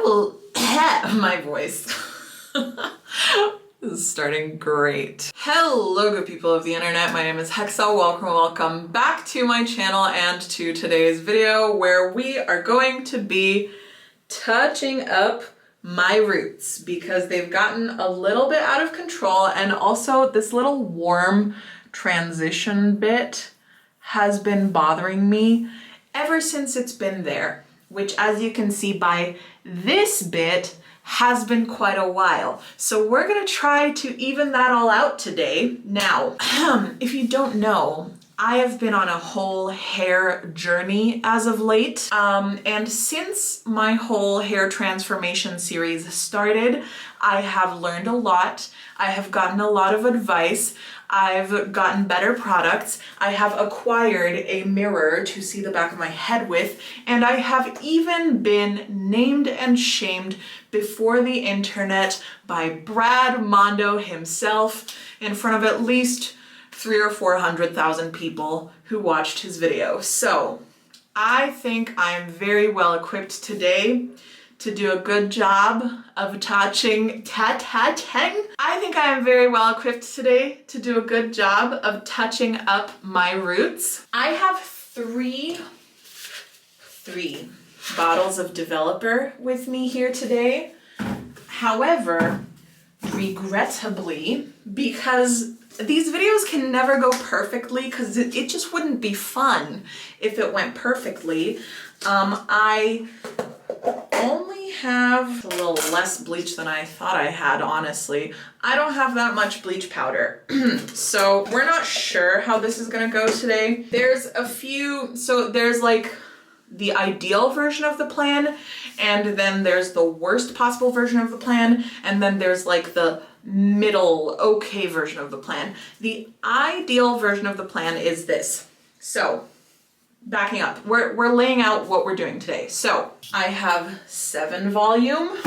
Hello, my voice. This is starting great. Hello, good people of the internet. My name is Hexa. Welcome back to my channel and to today's video where we are going to be touching up my roots because they've gotten a little bit out of control, and also this little warm transition bit has been bothering me ever since it's been there, which, as you can see by this bit, has been quite a while. So we're gonna try to even that all out today. Now, if you don't know, I have been on a whole hair journey as of late. And since my whole hair transformation series started, I have learned a lot. I have gotten a lot of advice. I've gotten better products. I have acquired a mirror to see the back of my head with, and I have even been named and shamed before the internet by Brad Mondo himself in front of at least 300,000 or 400,000 people who watched his video. So I think I am very well equipped today to do a good job of touching. I think I am very well equipped today to do a good job of touching up my roots. I have three bottles of developer with me here today. However, regrettably, because these videos can never go perfectly because it just wouldn't be fun if it went perfectly, I only have a little less bleach than I thought I had, honestly. I don't have that much bleach powder. So we're not sure how this is gonna go today. There's a few, so there's like the ideal version of the plan, and then there's the worst possible version of the plan, and then there's like the middle okay version of the plan. The ideal version of the plan is this. So backing up, we're laying out what we're doing today. So I have 7 volume,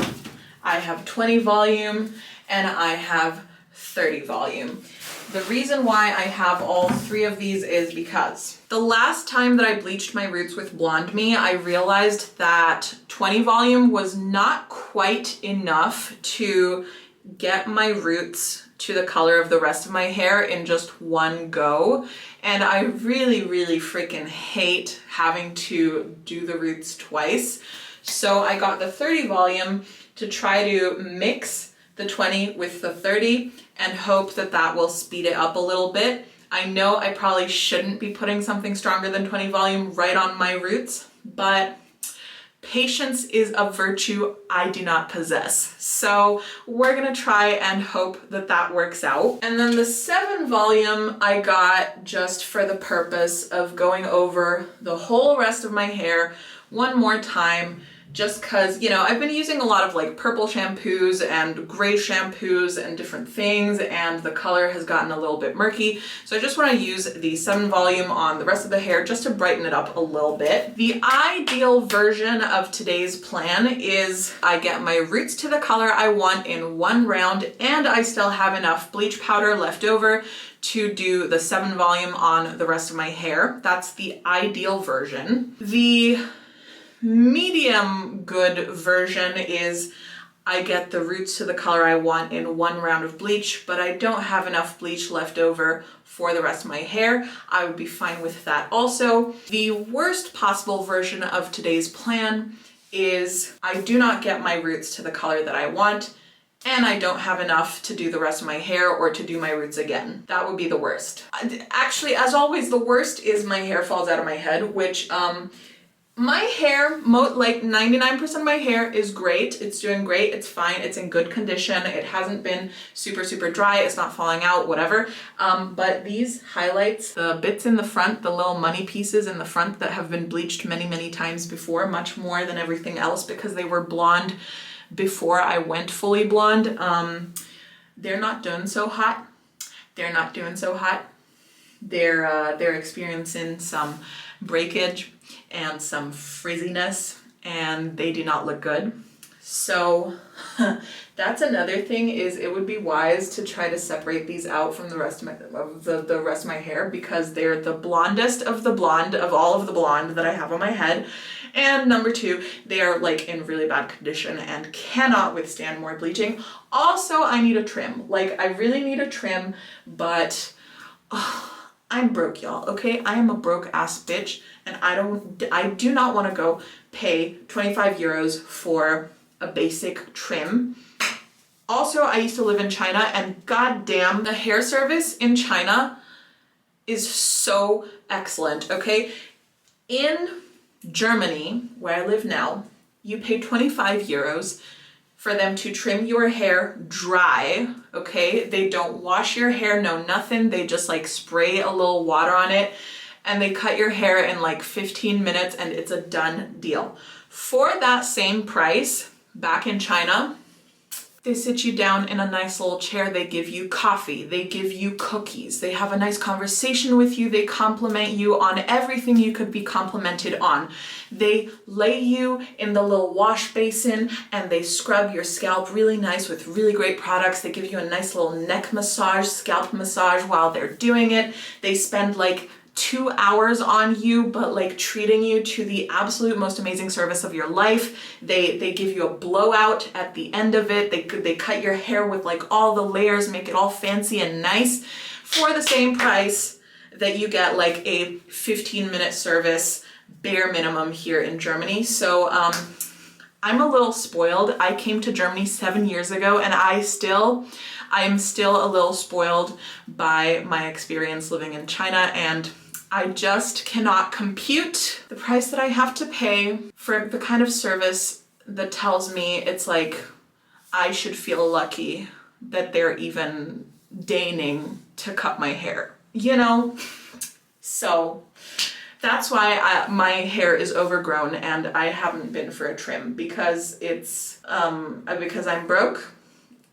I have 20 volume, and I have 30 volume. The reason why I have all 3 of these is because the last time that I bleached my roots with Blonde Me, I realized that 20 volume was not quite enough to get my roots to the color of the rest of my hair in just one go. And I really freaking hate having to do the roots twice. So I got the 30 volume to try to mix the 20 with the 30 and hope that that will speed it up a little bit. I know I probably shouldn't be putting something stronger than 20 volume right on my roots, but patience is a virtue I do not possess. So we're gonna try and hope that that works out. And then the 7 volume I got just for the purpose of going over the whole rest of my hair one more time, just cause, you know, I've been using a lot of like purple shampoos and gray shampoos and different things, and the color has gotten a little bit murky. So I just want to use the 7 volume on the rest of the hair just to brighten it up a little bit. The ideal version of today's plan is I get my roots to the color I want in one round, and I still have enough bleach powder left over to do the 7 volume on the rest of my hair. That's the ideal version. The medium good version is I get the roots to the color I want in one round of bleach, but I don't have enough bleach left over for the rest of my hair. I would be fine with that also. The worst possible version of today's plan is I do not get my roots to the color that I want, and I don't have enough to do the rest of my hair or to do my roots again. That would be the worst. Actually, as always, the worst is my hair falls out of my head, which my hair, like 99% of my hair is great. It's doing great, it's fine, it's in good condition. It hasn't been super dry, it's not falling out, whatever. But these highlights, the bits in the front, the little money pieces in the front that have been bleached many times before, much more than everything else because they were blonde before I went fully blonde. They're not doing so hot. They're not doing so hot. They're experiencing some breakage and some frizziness, and they do not look good. So that's another thing, is it would be wise to try to separate these out from the rest of the rest of my hair, because they're the blondest of the blonde of all of the blonde that I have on my head, And number two, they are like in really bad condition and cannot withstand more bleaching. Also, I need a trim. Like, I really need a trim, but I'm broke, y'all, okay? I am a broke ass bitch, and I do not want to go pay 25 euros for a basic trim. Also, I used to live in China, and goddamn, the hair service in China is so excellent, okay? In Germany, where I live now, you pay 25 euros for them to trim your hair dry, okay? They don't wash your hair, no nothing. They just like spray a little water on it and they cut your hair in like 15 minutes and it's a done deal. For that same price, back in China, they sit you down in a nice little chair, they give you coffee, they give you cookies, they have a nice conversation with you, they compliment you on everything you could be complimented on. They lay you in the little wash basin and they scrub your scalp really nice with really great products. They give you a nice little neck massage, scalp massage while they're doing it. They spend like 2 hours on you, but like treating you to the absolute most amazing service of your life. They give you a blowout at the end of it. They cut your hair with like all the layers, make it all fancy and nice for the same price that you get like a 15-minute service bare minimum here in Germany. So I'm a little spoiled. I came to Germany 7 years ago and I'm still a little spoiled by my experience living in China, and I just cannot compute the price that I have to pay for the kind of service that tells me it's like I should feel lucky that they're even deigning to cut my hair, you know? So that's why my hair is overgrown and I haven't been for a trim, because it's because I'm broke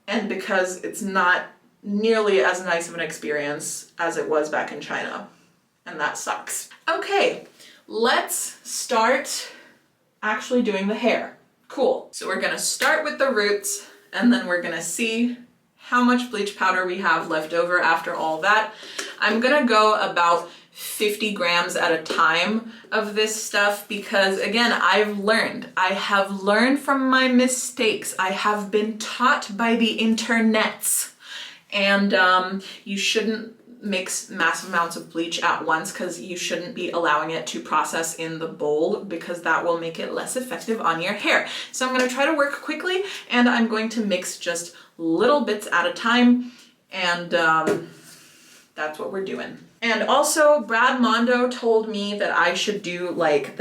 and because it's not nearly as nice of an experience as it was back in China. And that sucks. Okay, let's start actually doing the hair. Cool. So we're gonna start with the roots and then we're gonna see how much bleach powder we have left over after all that. I'm gonna go about 50 grams at a time of this stuff because, again, I have learned from my mistakes. I have been taught by the internets, and you shouldn't mix massive amounts of bleach at once because you shouldn't be allowing it to process in the bowl because that will make it less effective on your hair. So I'm going to try to work quickly and I'm going to mix just little bits at a time, and that's what we're doing. And also Brad Mondo told me that I should do like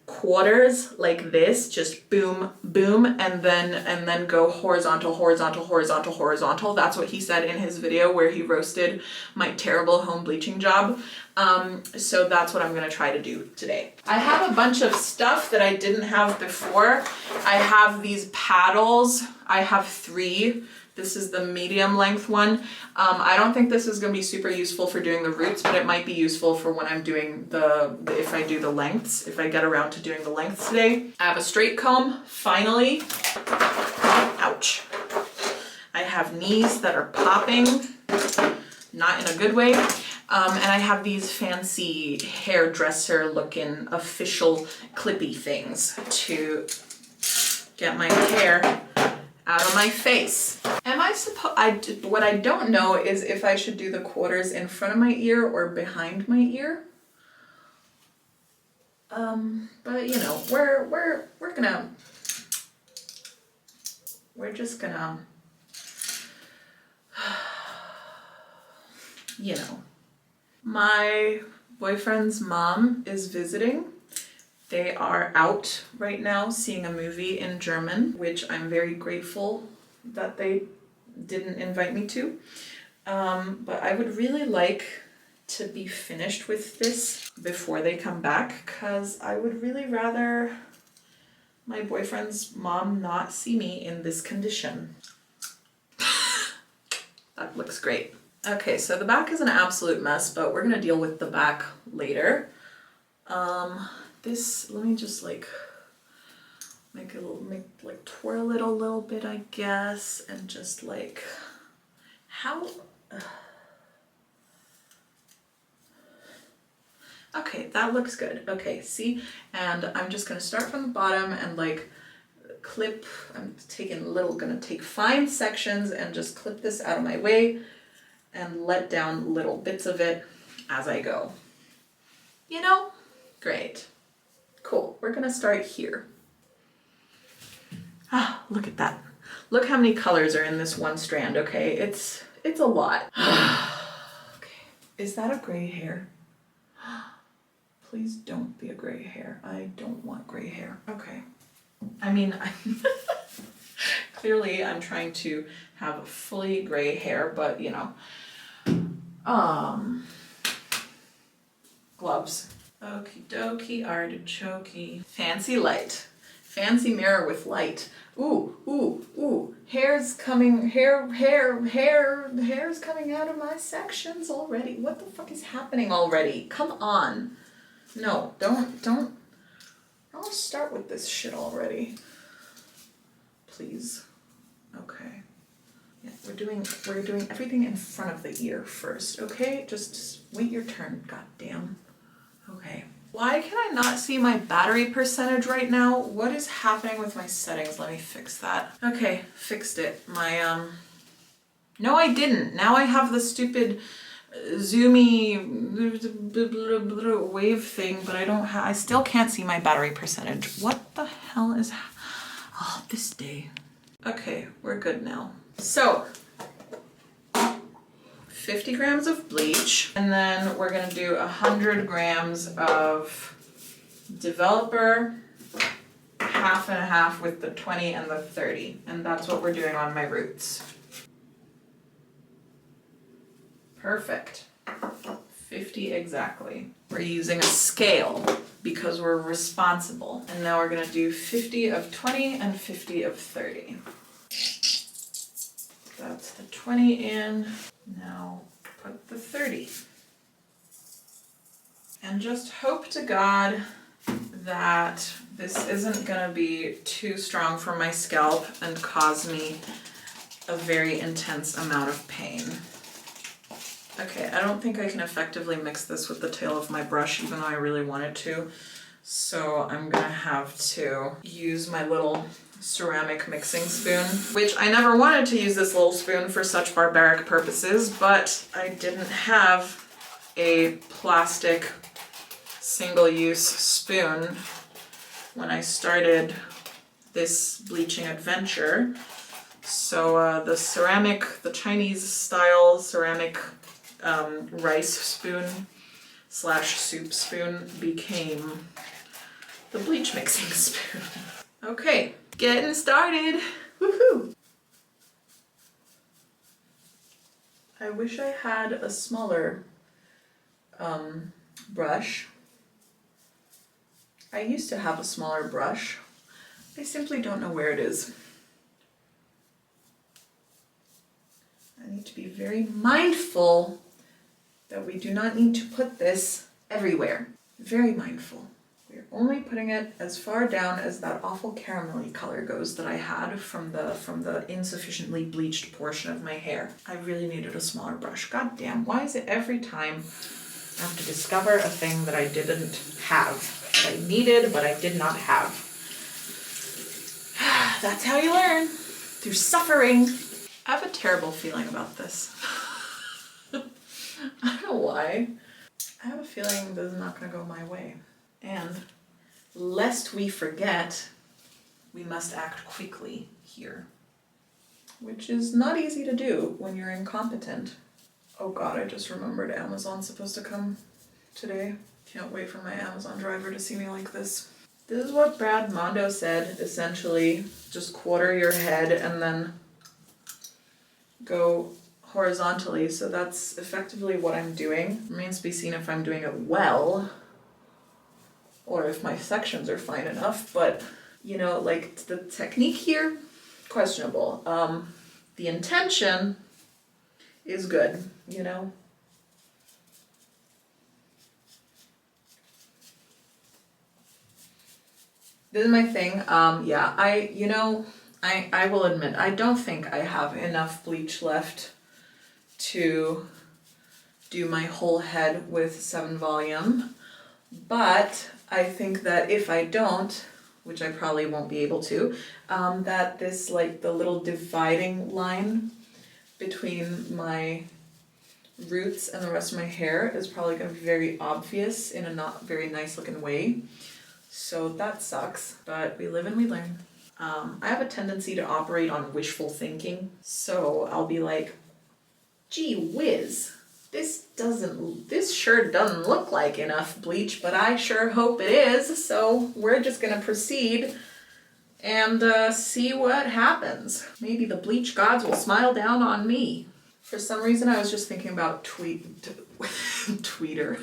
quarters like this, just boom, boom, and then go horizontal, horizontal, horizontal, horizontal. That's what he said in his video where he roasted my terrible home bleaching job. So that's what I'm gonna try to do today. I have a bunch of stuff that I didn't have before. I have these paddles. I have 3. This is the medium length one. I don't think this is gonna be super useful for doing the roots, but it might be useful for when I'm doing if I do the lengths, if I get around to doing the lengths today. I have a straight comb, finally. Ouch. I have knees that are popping, not in a good way. And I have these fancy hairdresser looking official clippy things to get my hair out of my face. Am I what I don't know is if I should do the quarters in front of my ear or behind my ear. But you know, we're just gonna, you know. My boyfriend's mom is visiting. They are out right now seeing a movie in German, which I'm very grateful that they didn't invite me to. But I would really like to be finished with this before they come back, because I would really rather my boyfriend's mom not see me in this condition. That looks great. Okay, so the back is an absolute mess, but we're gonna deal with the back later. Let me just like twirl it a little bit, I guess, and just like, Okay, that looks good. Okay, see? And I'm just gonna start from the bottom and like clip, I'm gonna take fine sections and just clip this out of my way and let down little bits of it as I go. You know? Great. Cool, we're gonna start here. Ah, look at that. Look how many colors are in this one strand, okay? It's a lot. Okay, is that a gray hair? Please don't be a gray hair. I don't want gray hair. Okay. I mean, clearly I'm trying to have fully gray hair, but you know. Gloves. Okie dokie, artichoke. Fancy light. Fancy mirror with light. Ooh, ooh, ooh. Hair's coming, hair's coming out of my sections already. What the fuck is happening already? Come on. No, don't start with this shit already. Please. Okay. Yeah, we're doing everything in front of the ear first, okay? Just wait your turn, goddamn. Okay. Why can I not see my battery percentage right now? What is happening with my settings? Let me fix that. Okay, fixed it. My, no I didn't. Now I have the stupid zoomy wave thing, but I still can't see my battery percentage. What the hell is, oh, this day. Okay, we're good now. So, 50 grams of bleach, and then we're gonna do 100 grams of developer, half and a half with the 20 and the 30, and that's what we're doing on my roots. Perfect. 50 exactly. We're using a scale because we're responsible. And now we're gonna do 50 of 20 and 50 of 30. That's the 20 in. Now put the 30. And just hope to God that this isn't gonna be too strong for my scalp and cause me a very intense amount of pain. Okay, I don't think I can effectively mix this with the tail of my brush, even though I really wanted to. So I'm gonna have to use my little ceramic mixing spoon, which I never wanted to use this little spoon for such barbaric purposes, but I didn't have a plastic single-use spoon when I started this bleaching adventure. So the Chinese style ceramic rice spoon / soup spoon became the bleach mixing spoon. Okay, getting started. Woohoo! I wish I had a smaller brush. I used to have a smaller brush. I simply don't know where it is. I need to be very mindful that we do not need to put this everywhere. Very mindful. We're only putting it as far down as that awful caramelly color goes that I had from the insufficiently bleached portion of my hair. I really needed a smaller brush. God damn, why is it every time I have to discover a thing that I didn't have? That I needed, but I did not have. That's how you learn. Through suffering. I have a terrible feeling about this. I don't know why. I have a feeling this is not going to go my way. And lest we forget, we must act quickly here. Which is not easy to do when you're incompetent. Oh god, I just remembered Amazon's supposed to come today. Can't wait for my Amazon driver to see me like this. This is what Brad Mondo said, essentially. Just quarter your head and then go horizontally, so that's effectively what I'm doing. Remains to be seen if I'm doing it well, or if my sections are fine enough, but, you know, like, the technique here, questionable. The intention is good, you know? This is my thing. Yeah, I will admit, I don't think I have enough bleach left to do my whole head with 7 volume, But I think that if I don't, which I probably won't be able to, that this, like, the little dividing line between my roots and the rest of my hair is probably going to be very obvious in a not very nice looking way. So that sucks, but we live and we learn. I have a tendency to operate on wishful thinking, so I'll be like, gee whiz, this sure doesn't look like enough bleach, but I sure hope it is, so we're just gonna proceed and see what happens. Maybe the bleach gods will smile down on me. For some reason I was just thinking about Tweeter.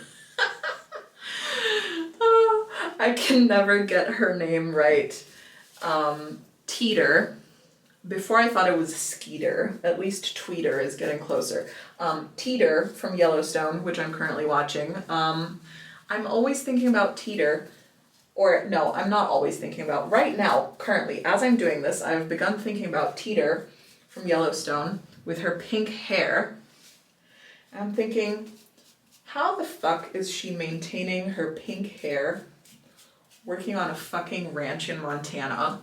I can never get her name right. Teeter. Before I thought it was Skeeter. At least Tweeter is getting closer. Teeter from Yellowstone, which I'm currently watching. I'm always thinking about Teeter. Or no, I'm not always thinking about. Right now, currently, as I'm doing this, I've begun thinking about Teeter from Yellowstone with her pink hair. I'm thinking, how the fuck is she maintaining her pink hair working on a fucking ranch in Montana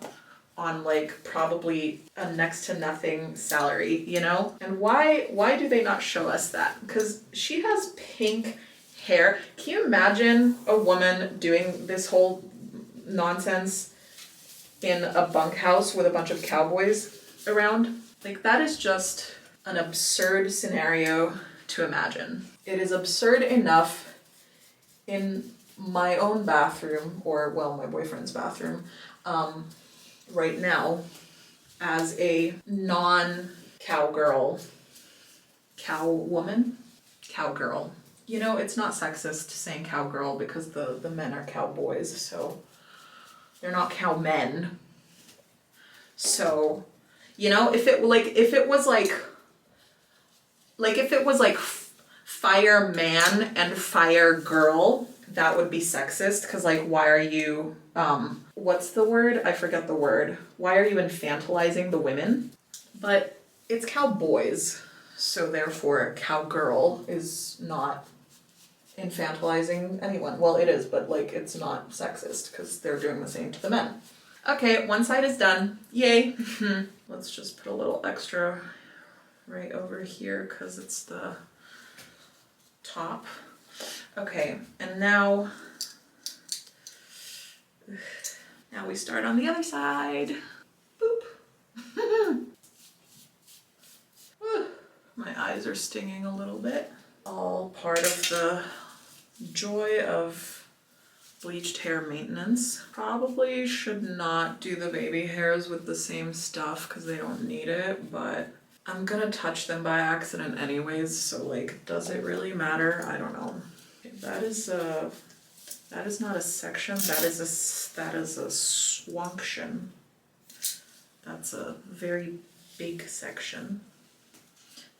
on, like, probably a next to nothing salary, you know? And why do they not show us that? Because she has pink hair. Can you imagine a woman doing this whole nonsense in a bunkhouse with a bunch of cowboys around? Like, that is just an absurd scenario to imagine. It is absurd enough in my own bathroom, or, well, my boyfriend's bathroom, right now, as a non-cowgirl, cowgirl. You know, it's not sexist saying cowgirl because the men are cowboys, so they're not cowmen. So, you know, if it was like fireman and fire girl, that would be sexist, because, like, why are you, what's the word? I forget the word. Why are you infantilizing the women? But it's cowboys, so therefore cowgirl is not infantilizing anyone. Well, it is, but, like, it's not sexist, because they're doing the same to the men. Okay, one side is done. Yay. Let's just put a little extra right over here, because it's the top. Okay, and now we start on the other side. Boop. My eyes are stinging a little bit. All part of the joy of bleached hair maintenance. Probably should not do the baby hairs with the same stuff because they don't need it, but I'm gonna touch them by accident anyways, so, like, does it really matter? I don't know. Okay, that is not a section, that is a swunction. That's a very big section.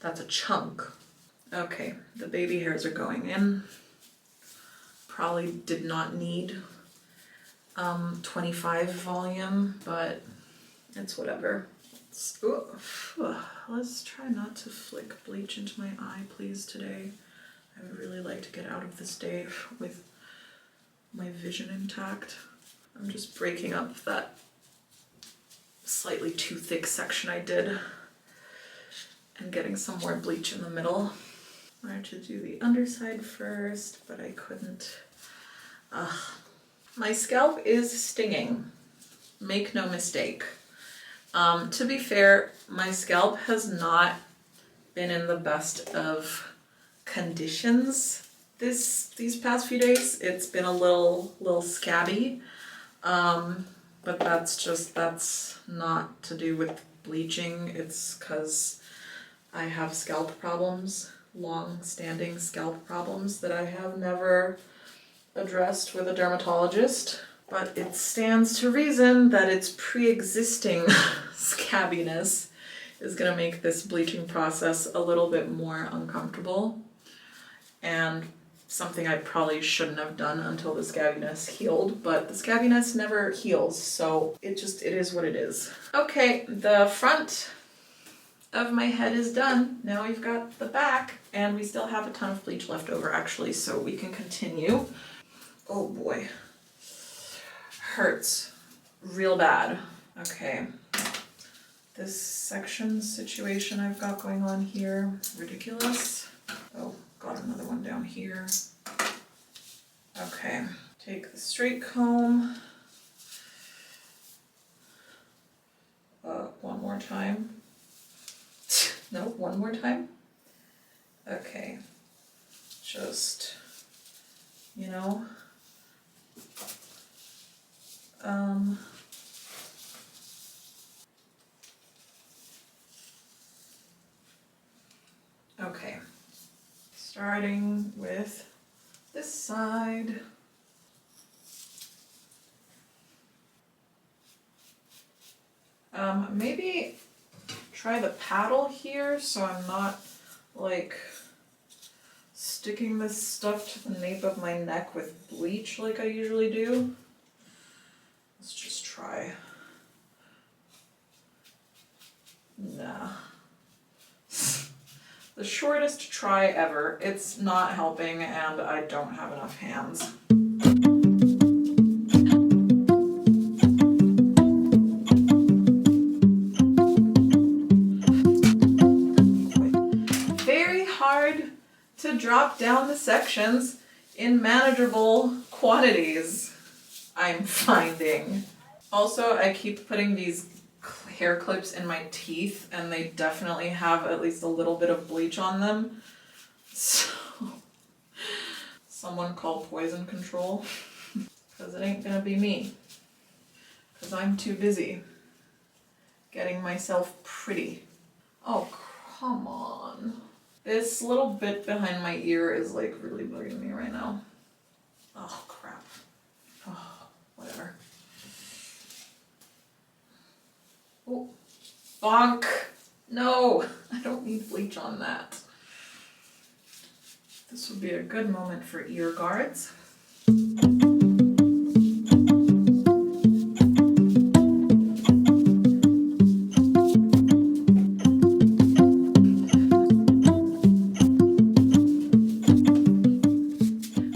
That's a chunk. Okay, the baby hairs are going in. Probably did not need 25 volume, but it's whatever. Let's try not to flick bleach into my eye, please, today. I would really like to get out of this day with my vision intact. I'm just breaking up that slightly too thick section I did and getting some more bleach in the middle. I wanted to do the underside first, but I couldn't. My scalp is stinging. Make no mistake. To be fair, my scalp has not been in the best of conditions these past few days. It's been a little scabby, but that's not to do with bleaching. It's because I have scalp problems, long-standing scalp problems that I have never addressed with a dermatologist. But it stands to reason that its pre-existing scabbiness is going to make this bleaching process a little bit more uncomfortable, and something I probably shouldn't have done until the scabbiness healed, but the scabbiness never heals, so it is what it is. Okay, the front of my head is done. Now we've got the back, and we still have a ton of bleach left over, actually, so we can continue. Oh boy. Hurts real bad. Okay. This section situation I've got going on here, ridiculous. Oh, got another one down here. Okay, take the straight comb. One more time. No, one more time. Okay, just, you know, okay, starting with this side. Maybe try the paddle here so I'm not like sticking this stuff to the nape of my neck with bleach like I usually do. Let's just try. Nah. The shortest try ever. It's not helping and I don't have enough hands. Very hard to drop down the sections in manageable quantities, I'm finding. Also, I keep putting these hair clips in my teeth and they definitely have at least a little bit of bleach on them. So, someone call poison control, because it ain't gonna be me. Because I'm too busy getting myself pretty. Oh, come on. This little bit behind my ear is like really bugging me right now. Oh, crap. Oh, whatever. Oh, bonk. No, I don't need bleach on that. This would be a good moment for ear guards.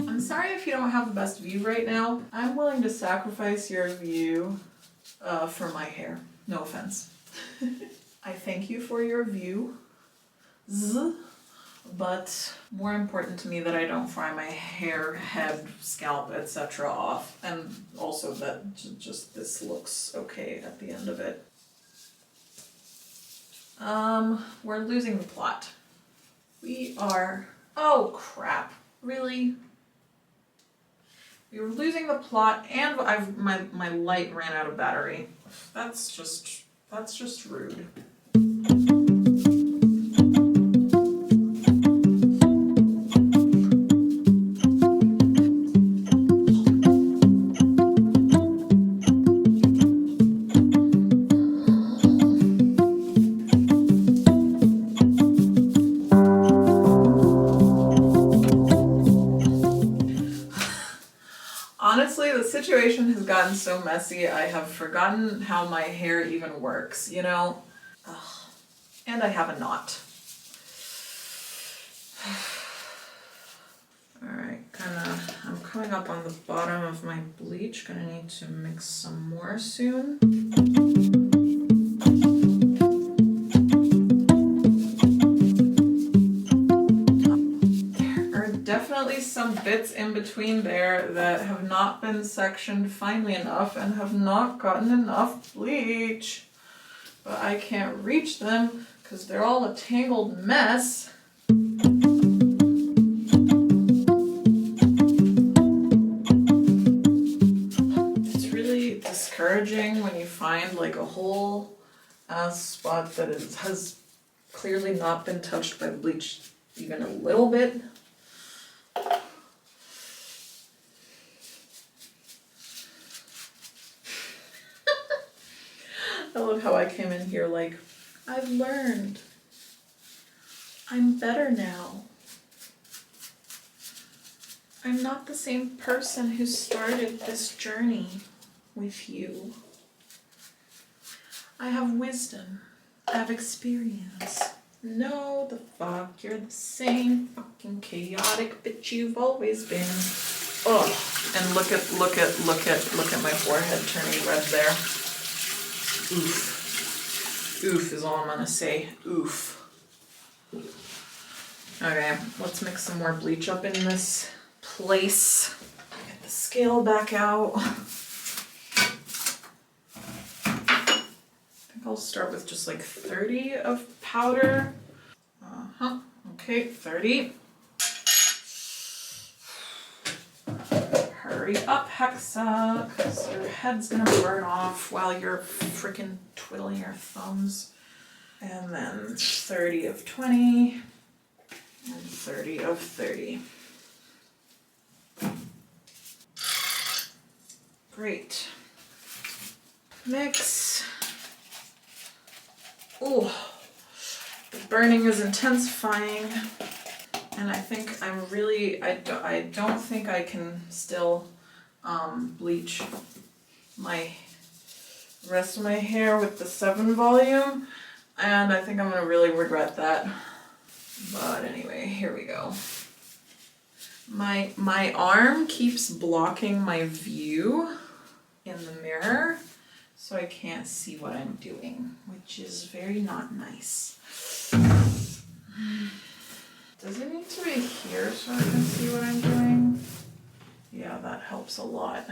I'm sorry if you don't have the best view right now. I'm willing to sacrifice your view for my hair. No offense. I thank you for your view. But more important to me that I don't fry my hair, head, scalp, etc. off, and also that just this looks okay at the end of it. We're losing the plot. We are, oh crap, really? We were losing the plot and my light ran out of battery. That's just rude. Honestly, the situation has gotten so messy, I have forgotten how my hair even works, you know? Ugh. And I have a knot. Alright, I'm coming up on the bottom of my bleach. Gonna need to mix some more soon. Definitely some bits in between there that have not been sectioned finely enough and have not gotten enough bleach. But I can't reach them because they're all a tangled mess. It's really discouraging when you find like a whole spot that has clearly not been touched by bleach even a little bit. I love how I came in here like, I've learned. I'm better now. I'm not the same person who started this journey with you. I have wisdom. I have experience. No, the fuck, you're the same fucking chaotic bitch you've always been. Oh, and look at my forehead turning red there. Oof. Oof is all I'm gonna say. Oof. Okay, let's mix some more bleach up in this place. Get the scale back out. I think I'll start with just like 30 of powder. Okay, 30. Hurry up, Hexa, because your head's gonna burn off while you're freaking twiddling your thumbs. And then 30 of 20 and 30 of 30. Great. Mix. Oh, the burning is intensifying. And I think I'm really, I don't think I can still bleach my rest of my hair with the 7 volume. And I think I'm gonna really regret that. But anyway, here we go. My arm keeps blocking my view in the mirror, so I can't see what I'm doing, which is very not nice. Does it need to be here so I can see what I'm doing? Yeah, that helps a lot.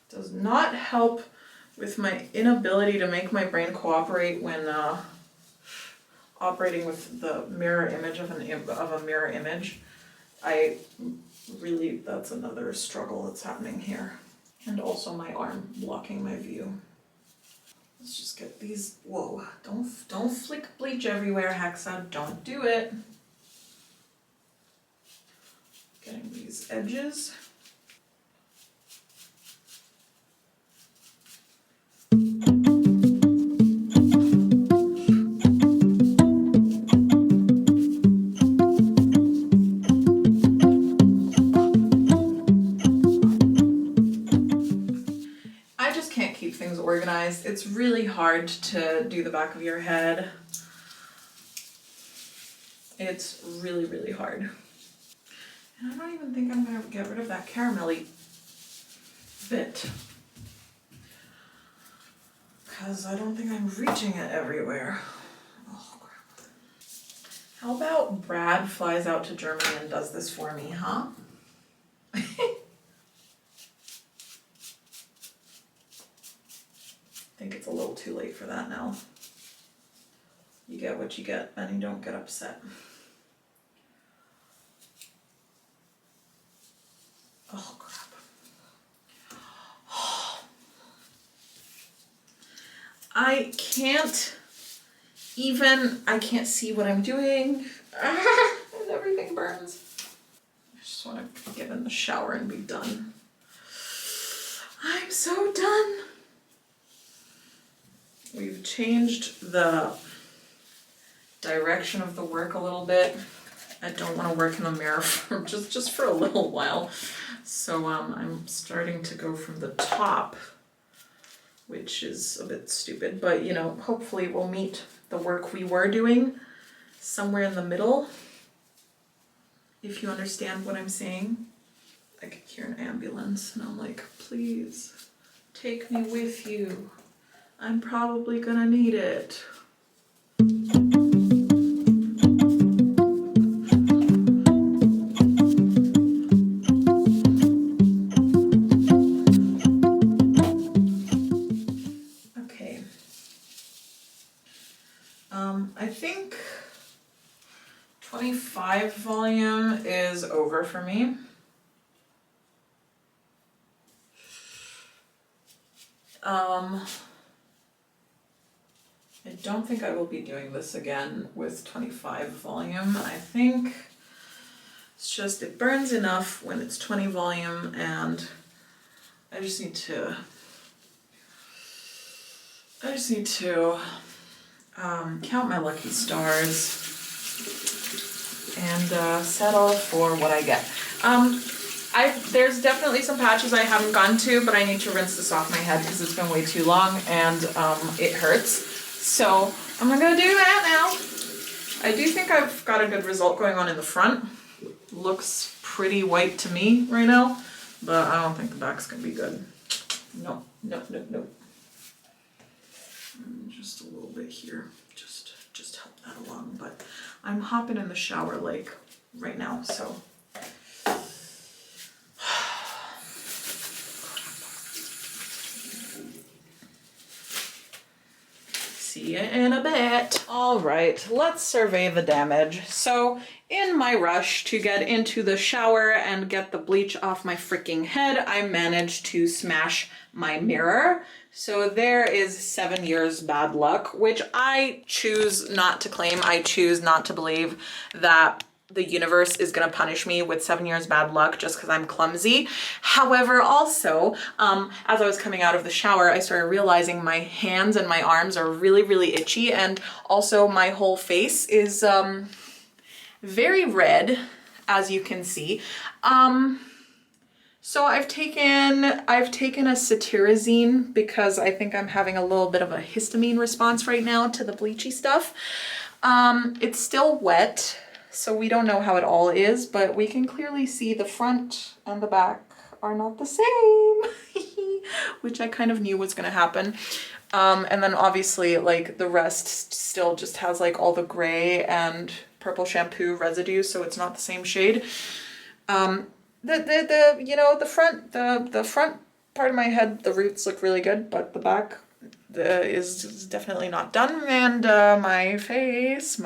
Does not help with my inability to make my brain cooperate when operating with the mirror image of a mirror image. That's another struggle that's happening here. And also my arm blocking my view. Let's just get these, whoa, don't flick bleach everywhere, Hexa, don't do it. Getting these edges. I just can't keep things organized. It's really hard to do the back of your head. It's really, really hard. And I don't even think I'm gonna get rid of that caramelly bit, because I don't think I'm reaching it everywhere. Oh, crap. How about Brad flies out to Germany and does this for me, huh? I think it's a little too late for that now. You get what you get and you don't get upset. Oh, crap. I can't see what I'm doing. And everything burns. I just want to get in the shower and be done. I'm so done. We've changed the direction of the work a little bit. I don't want to work in the mirror for just for a little while. So I'm starting to go from the top, which is a bit stupid, but you know, hopefully we'll meet the work we were doing somewhere in the middle, if you understand what I'm saying. I could hear an ambulance and I'm like, please take me with you. I'm probably gonna need it. Okay. I think 25 volume is over for me. I don't think I will be doing this again with 25 volume. I think it's just, it burns enough when it's 20 volume, and I just need to count my lucky stars and settle for what I get. There's definitely some patches I haven't gone to, but I need to rinse this off my head because it's been way too long and it hurts. So I'm gonna do that now. I do think I've got a good result going on in the front. Looks pretty white to me right now. but I don't think the back's gonna be good. No. Just a little bit here, just help that along. But I'm hopping in the shower like right now, so. See you in a bit. All right, let's survey the damage. So in my rush to get into the shower and get the bleach off my freaking head, I managed to smash my mirror. So there is 7 years bad luck, which I choose not to claim. I choose not to believe that the universe is gonna punish me with 7 years bad luck just because I'm clumsy. However, also, as I was coming out of the shower, I started realizing my hands and my arms are really, really itchy, and also my whole face is very red, as you can see. So I've taken a cetirizine because I think I'm having a little bit of a histamine response right now to the bleachy stuff. It's still wet, so we don't know how it all is, but we can clearly see the front and the back are not the same, which I kind of knew was gonna happen. And then obviously like the rest still just has like all the gray and purple shampoo residue, so it's not the same shade. The front part of my head, the roots look really good, but the back is definitely not done. And my face,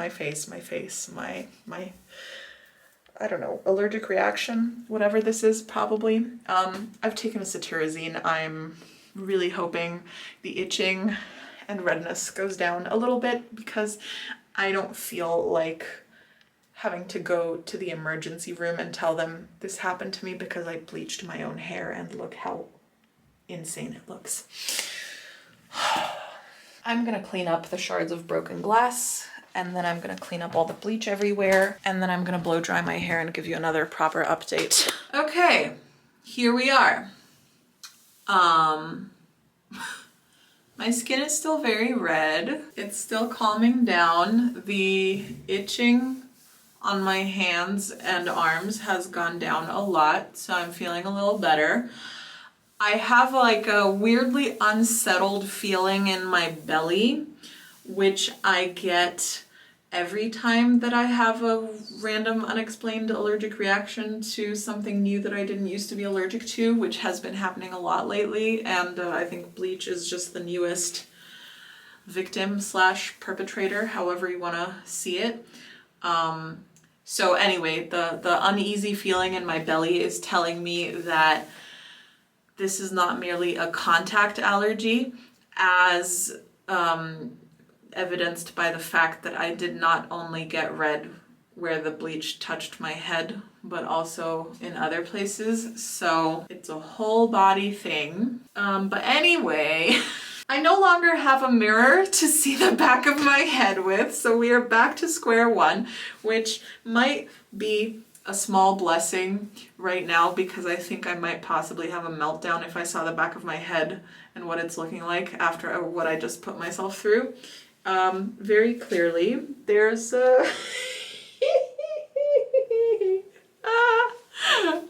I don't know, allergic reaction, whatever this is, probably. I've taken a cetirizine. I'm really hoping the itching and redness goes down a little bit because I don't feel like having to go to the emergency room and tell them this happened to me because I bleached my own hair and look how insane it looks. I'm gonna clean up the shards of broken glass, and then I'm gonna clean up all the bleach everywhere, and then I'm gonna blow dry my hair and give you another proper update. Okay, here we are. My skin is still very red. It's still calming down. The itching on my hands and arms has gone down a lot, so I'm feeling a little better. I have like a weirdly unsettled feeling in my belly, which I get every time that I have a random unexplained allergic reaction to something new that I didn't used to be allergic to, which has been happening a lot lately. And I think bleach is just the newest victim / perpetrator, however you want to see it. So anyway, the uneasy feeling in my belly is telling me that this is not merely a contact allergy, as evidenced by the fact that I did not only get red where the bleach touched my head, but also in other places. So it's a whole body thing. But anyway, I no longer have a mirror to see the back of my head with, so we are back to square one, which might be a small blessing right now because I think I might possibly have a meltdown if I saw the back of my head and what it's looking like after what I just put myself through. Very clearly, there's a...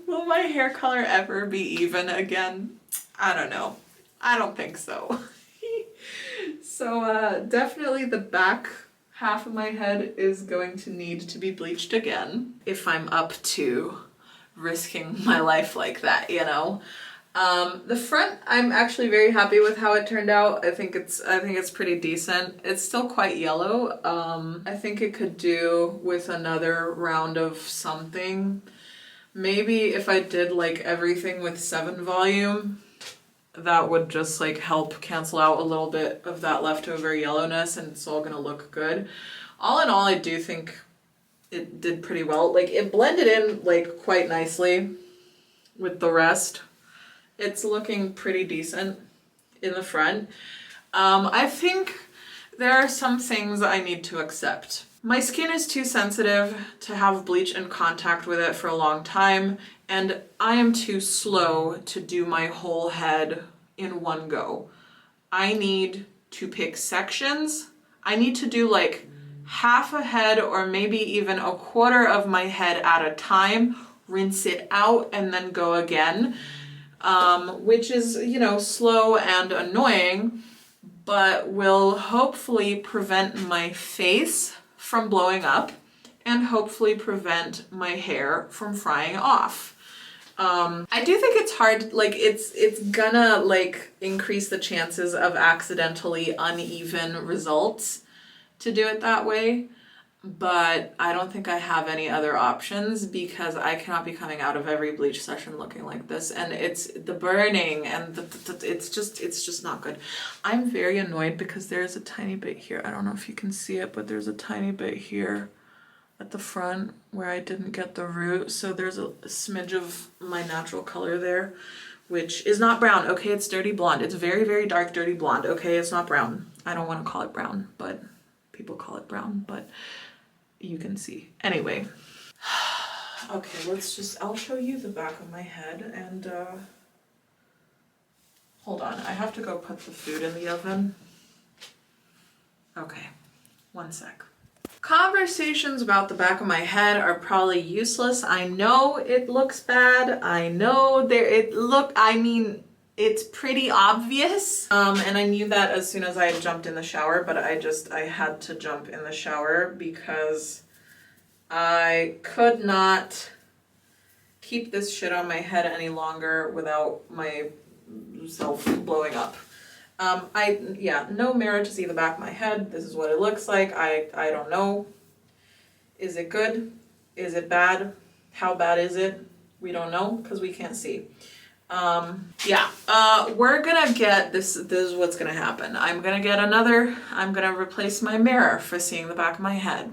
Will my hair color ever be even again? I don't know. I don't think so. So definitely the back half of my head is going to need to be bleached again if I'm up to risking my life like that, you know. The front, I'm actually very happy with how it turned out. I think it's pretty decent. It's still quite yellow. I think it could do with another round of something. Maybe if I did like everything with 7 volume, that would just like help cancel out a little bit of that leftover yellowness and it's all gonna look good. All in all, I do think it did pretty well. Like it blended in like quite nicely with the rest. It's looking pretty decent in the front. I think there are some things I need to accept. My skin is too sensitive to have bleach in contact with it for a long time, and I am too slow to do my whole head in one go. I need to pick sections. I need to do like half a head or maybe even a quarter of my head at a time rinse it out, and then go again, which is, you know, slow and annoying, but will hopefully prevent my face from blowing up and hopefully prevent my hair from frying off. I do think it's hard, like it's gonna like increase the chances of accidentally uneven results to do it that way, but I don't think I have any other options because I cannot be coming out of every bleach session looking like this, and it's the burning and it's just not good. I'm very annoyed because there's a tiny bit here. I don't know if you can see it, but there's a tiny bit here at the front where I didn't get the root, so there's a smidge of my natural color there, which is not brown. Okay, it's dirty blonde. It's very, very dark dirty blonde. Okay, it's not brown. I don't want to call it brown, but people call it brown, but you can see. Anyway, okay, I'll show you the back of my head, and hold on, I have to go put the food in the oven. Okay, one sec. Conversations about the back of my head are probably useless. I know it looks bad. I know it's pretty obvious. And I knew that as soon as I jumped in the shower, but I had to jump in the shower because I could not keep this shit on my head any longer without myself blowing up. No mirror to see the back of my head. This is what it looks like. I don't know. Is it good? Is it bad? How bad is it? We don't know because we can't see. We're gonna get this is what's gonna happen. I'm gonna replace my mirror for seeing the back of my head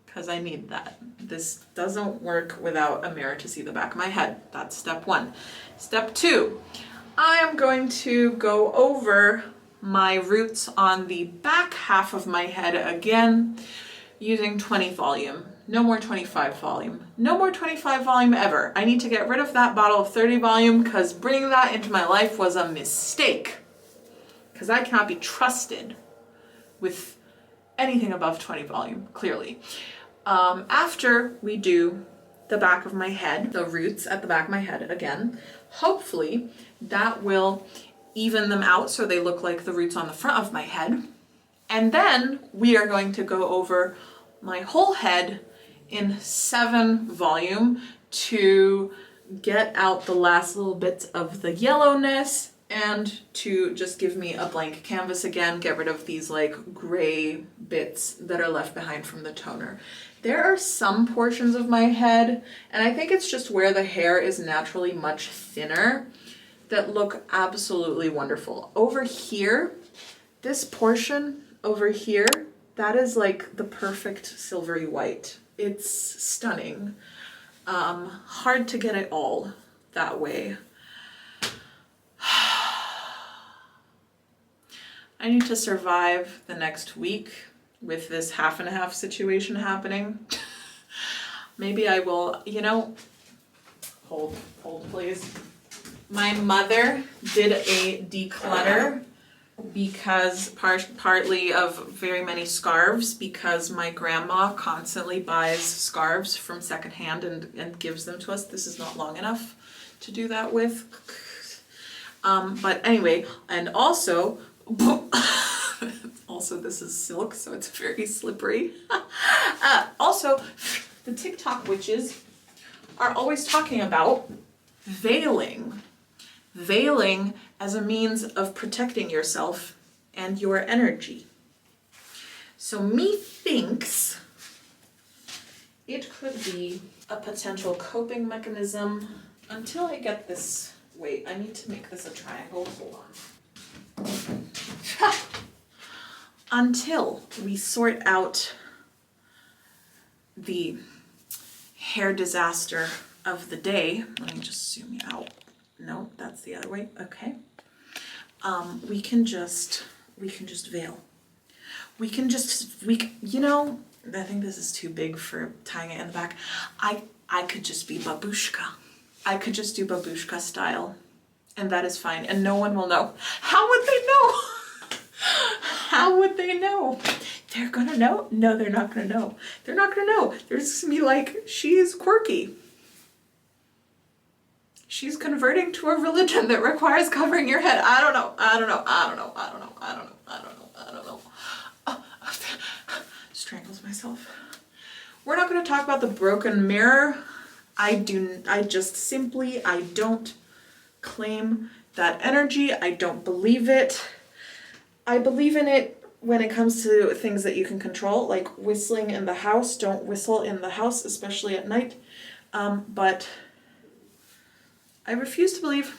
because I need that. This doesn't work without a mirror to see the back of my head. That's step one. Step two, I am going to go over my roots on the back half of my head again using 20 volume. No more 25 volume. No more 25 volume ever. I need to get rid of that bottle of 30 volume because bringing that into my life was a mistake. Because I cannot be trusted with anything above 20 volume, clearly. After we do the back of my head, the roots at the back of my head again, hopefully that will even them out so they look like the roots on the front of my head. And then we are going to go over my whole head in 7 volume to get out the last little bits of the yellowness and to just give me a blank canvas again, get rid of these like gray bits that are left behind from the toner. There are some portions of my head, and I think it's just where the hair is naturally much thinner, that look absolutely wonderful. Over here, this portion over here, that is like the perfect silvery white. It's stunning. Hard to get it all that way. I need to survive the next week with this half and half situation happening. Maybe I will, hold please. My mother did a declutter because partly of very many scarves, because my grandma constantly buys scarves from secondhand and gives them to us. This is not long enough to do that with. But anyway, and also this is silk, so it's very slippery. Also, the TikTok witches are always talking about veiling. Veiling as a means of protecting yourself and your energy. So methinks it could be a potential coping mechanism until I get this. Wait, I need to make this a triangle. Hold on. Until we sort out the hair disaster of the day. Let me just zoom you out. No, that's the other way. Okay. We can just veil. I think this is too big for tying it in the back. I could just be babushka. I could just do babushka style, and that is fine, and no one will know. How would they know? How would they know? They're gonna know. No, they're not gonna know. They're not gonna know. They're just gonna be like, she's quirky. She's converting to a religion that requires covering your head. I don't know. Strangles myself. We're not gonna talk about the broken mirror. I don't claim that energy. I don't believe it. I believe in it when it comes to things that you can control, like whistling in the house. Don't whistle in the house, especially at night. But I refuse to believe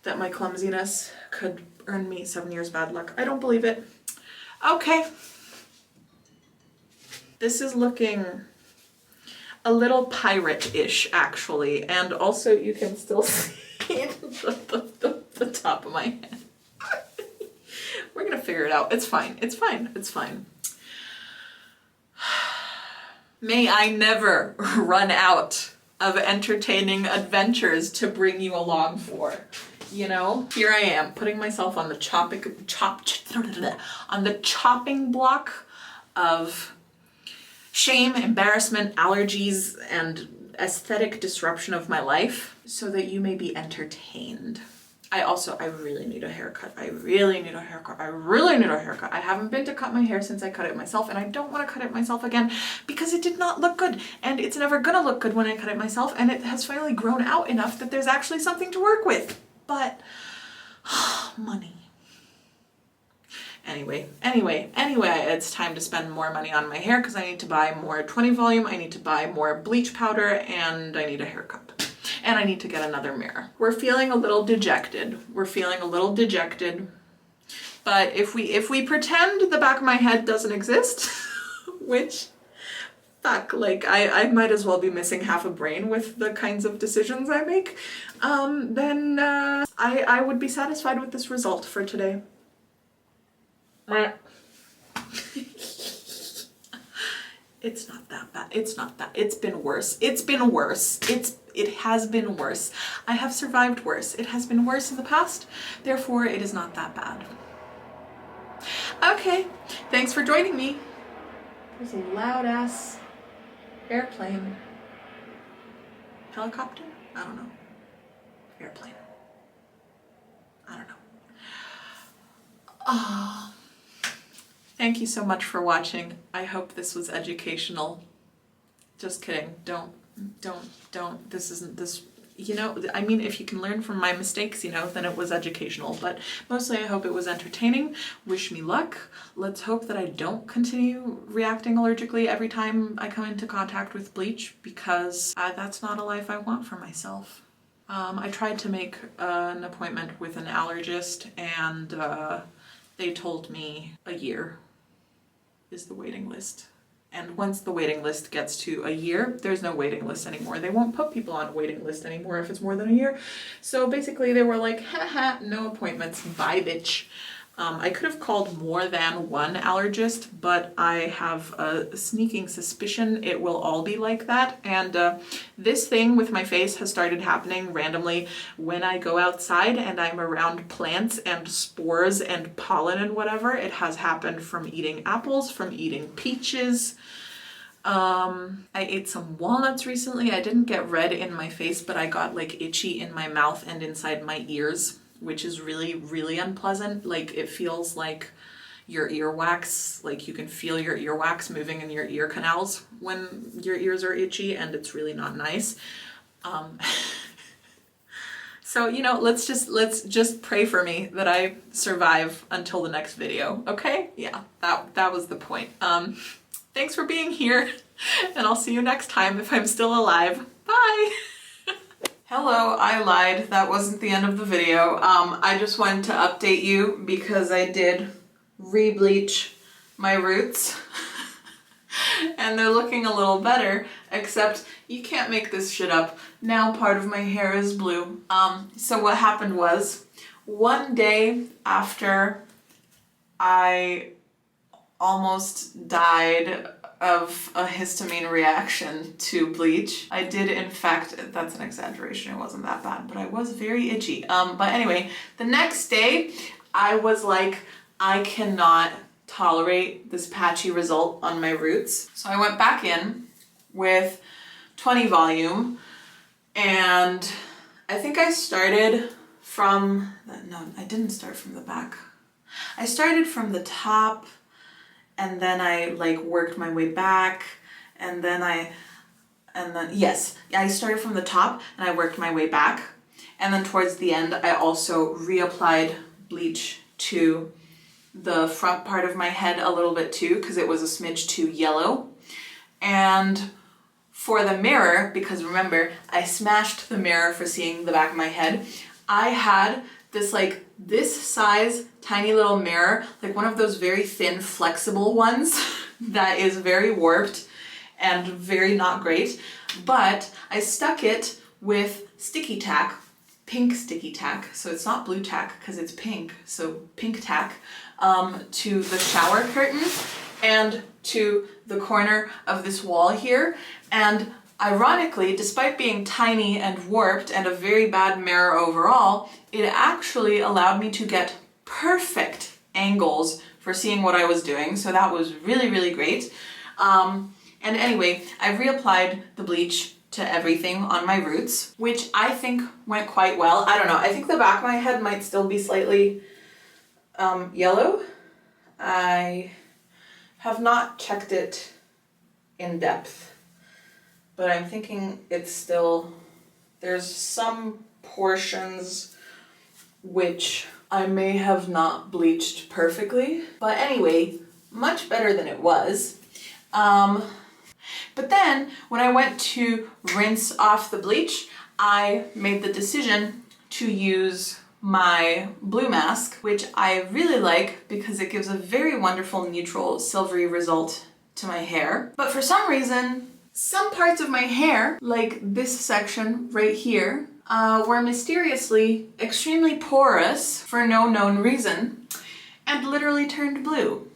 that my clumsiness could earn me 7 years bad luck. I don't believe it. Okay. This is looking a little pirate-ish, actually, and also you can still see the top of my head. We're gonna figure it out. It's fine. It's fine. It's fine. May I never run out of entertaining adventures to bring you along for. You know, here I am putting myself on the chopping block of shame, embarrassment, allergies, and aesthetic disruption of my life so that you may be entertained. I really need a haircut. I haven't been to cut my hair since I cut it myself, and I don't want to cut it myself again because it did not look good, and it's never gonna look good when I cut it myself, and it has finally grown out enough that there's actually something to work with. But money. Anyway, it's time to spend more money on my hair because I need to buy more 20 volume, I need to buy more bleach powder, and I need a haircut. And I need to get another mirror. We're feeling a little dejected. But if we pretend the back of my head doesn't exist, which, fuck, like I might as well be missing half a brain with the kinds of decisions I make, then I would be satisfied with this result for today. It's not that bad. It's not that. It's been worse. It has been worse. I have survived worse. It has been worse in the past. Therefore, it is not that bad. Okay. Thanks for joining me. There's a loud ass airplane. Helicopter? I don't know. Airplane. I don't know. Oh. Thank you so much for watching. I hope this was educational. Just kidding. Don't. This isn't this, you know, I mean, if you can learn from my mistakes, you know, then it was educational. But mostly I hope it was entertaining. Wish me luck. Let's hope that I don't continue reacting allergically every time I come into contact with bleach, because that's not a life I want for myself. I tried to make an appointment with an allergist, and they told me a year is the waiting list. And once the waiting list gets to a year, there's no waiting list anymore. They won't put people on a waiting list anymore if it's more than a year. So basically they were like, haha, no appointments, bye bitch. I could have called more than one allergist, but I have a sneaking suspicion it will all be like that. And this thing with my face has started happening randomly when I go outside and I'm around plants and spores and pollen and whatever. It has happened from eating apples, from eating peaches. I ate some walnuts recently. I didn't get red in my face, but I got like itchy in my mouth and inside my ears, which is really, really unpleasant. Like, it feels like your earwax, like you can feel your earwax moving in your ear canals when your ears are itchy, and it's really not nice. So, you know, let's just pray for me that I survive until the next video, okay? Yeah, that was the point. Thanks for being here, and I'll see you next time if I'm still alive. Bye! Hello, I lied. That wasn't the end of the video. I just wanted to update you because I did re-bleach my roots and they're looking a little better, except you can't make this shit up. Now part of my hair is blue. So what happened was, one day after I almost died of a histamine reaction to bleach. I did, in fact, that's an exaggeration, it wasn't that bad, but I was very itchy. But anyway, the next day I was like, I cannot tolerate this patchy result on my roots. So I went back in with 20 volume, and I think I started from, no, I didn't start from the back. I started from the top, and then I like worked my way back, and then yes, I started from the top and I worked my way back. And then towards the end, I also reapplied bleach to the front part of my head a little bit too, because it was a smidge too yellow. And for the mirror, because remember, I smashed the mirror for seeing the back of my head, I had this like this size tiny little mirror, like one of those very thin flexible ones that is very warped and very not great, but I stuck it with sticky tack, pink sticky tack, so it's not blue tack because it's pink, so pink tack, to the shower curtain and to the corner of this wall here. And ironically, despite being tiny and warped and a very bad mirror overall, it actually allowed me to get perfect angles for seeing what I was doing, so that was really, really great. And anyway, I reapplied the bleach to everything on my roots, which I think went quite well. I don't know, I think the back of my head might still be slightly yellow. I have not checked it in depth, but I'm thinking it's still, there's some portions which I may have not bleached perfectly, but anyway, much better than it was. But then when I went to rinse off the bleach, I made the decision to use my blue mask, which I really like because it gives a very wonderful neutral silvery result to my hair. But for some reason, some parts of my hair, like this section right here, were mysteriously extremely porous for no known reason and literally turned blue.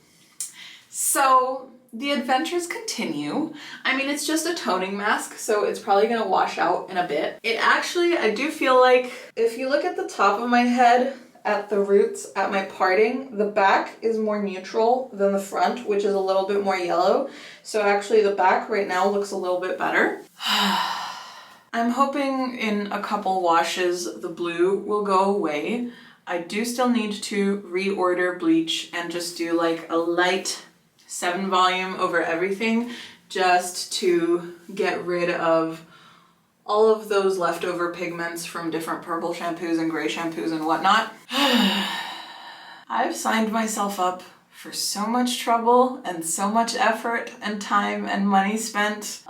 So the adventures continue. I mean, it's just a toning mask, so it's probably gonna wash out in a bit. It actually, I do feel like if you look at the top of my head, at the roots, at my parting, the back is more neutral than the front, which is a little bit more yellow. So actually the back right now looks a little bit better. I'm hoping in a couple washes the blue will go away. I do still need to reorder bleach and just do like a light 7 volume over everything, just to get rid of all of those leftover pigments from different purple shampoos and gray shampoos and whatnot. I've signed myself up for so much trouble and so much effort and time and money spent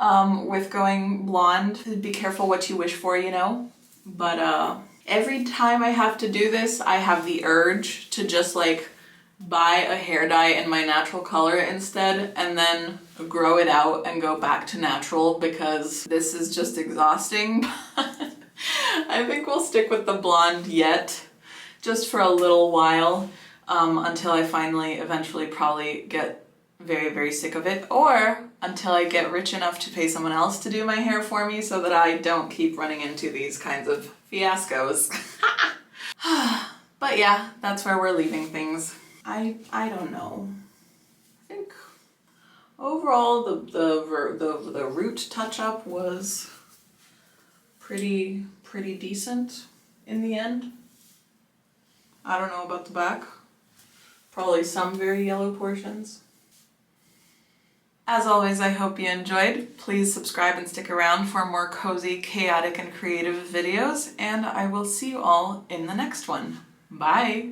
with going blonde. Be careful what you wish for, you know? But every time I have to do this, I have the urge to just like buy a hair dye in my natural color instead and then grow it out and go back to natural, because this is just exhausting. I think we'll stick with the blonde yet, just for a little while, until I finally eventually probably get very, very sick of it, or until I get rich enough to pay someone else to do my hair for me so that I don't keep running into these kinds of fiascos. But yeah, that's where we're leaving things. I don't know. I think overall the root touch-up was pretty decent in the end. I don't know about the back. Probably some very yellow portions. As always, I hope you enjoyed. Please subscribe and stick around for more cozy, chaotic, and creative videos, and I will see you all in the next one. Bye!